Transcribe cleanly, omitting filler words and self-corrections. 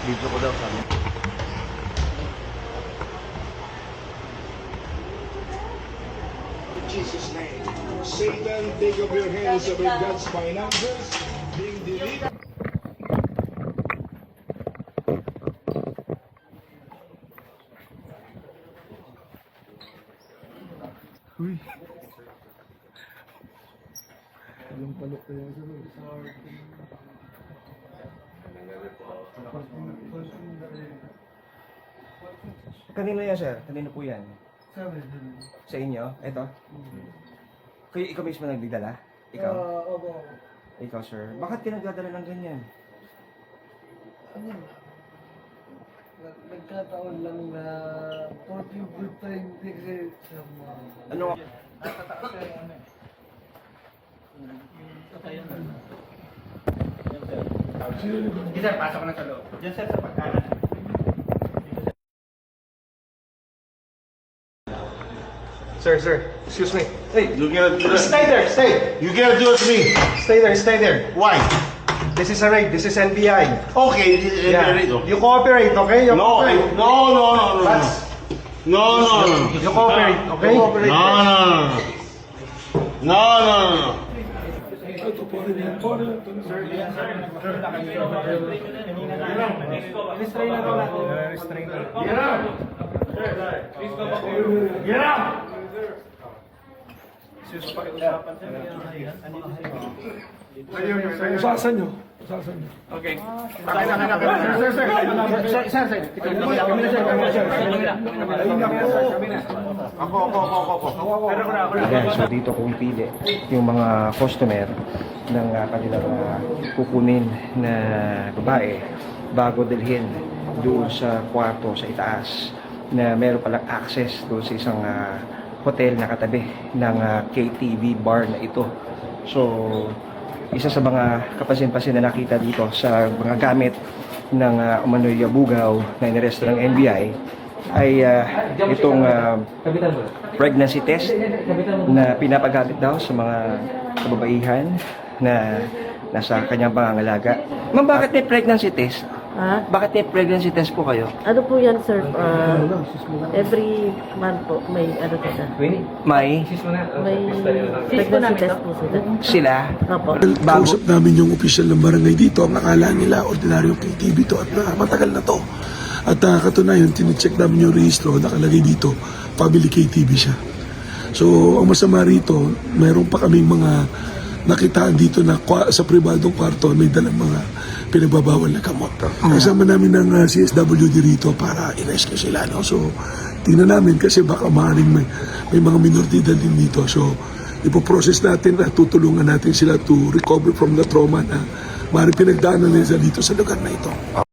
Dito ko daw sabi. In Jesus' name, Satan, take off your hands over God's finances, being deleted. Uy. Anong palok kaya sa Kanino yan, sir? Kanino po yan? Sa inyo? Ito? Kayo, ikaw mismo nagdala? Ikaw? Opo. Ikaw, sir. Bakit ka nagdadala ng ganyan? Nagkataon lang na 40 good time kasi sa mga... Ano? Sir, pasok ko na sa loob. Diyan sir, sa pagkanan. Sir, excuse me. Hey, You cannot do that. stay there, stay. You cannot do it to me. Stay there. Why? This is a raid, this is NBI. Okay, okay. You cooperate, okay? You No, cooperate. no. That's- No. You cooperate, okay? No. Usasan nyo. Okay. Ayan, so dito pumipili yung mga customer ng kanilang kukunin na babae bago dalhin doon sa kwarto sa itaas na meron palang access doon sa isang hotel na katabi ng KTV bar na ito. So, isa sa mga kapansin-pansin na nakita dito sa mga gamit ng umano'y bugaw na iniresto ng NBI ay itong pregnancy test na pinapagamit daw sa mga kababaihan na nasa kanyang pangangalaga. Ma'am, bakit may pregnancy test? Ha? Bakit may pregnancy test po kayo? Ano po yan, sir? Every month po, may ano po siya. May May pregnancy test po sila. sila. Opo. Kausap namin yung opisyal ng barangay dito. Ang akala nila, ordinaryong KTV to at matagal na to. At katunayan, tinicheck namin yung rehistro, nakalagay dito, family KTV siya. So, ang masama rito, mayroon pa kaming mga nakitaan dito na sa pribadong kwarto may dalang mga pinagbabawal na gamot. Kasama namin ng CSWD rito para i-rescue sila. No? So, tingnan namin kasi baka maaaring may mga minoridad din dito. So, ipoprocess natin at tutulungan natin sila to recover from the trauma na maaaring pinagdaanan nila dito sa lugar na ito.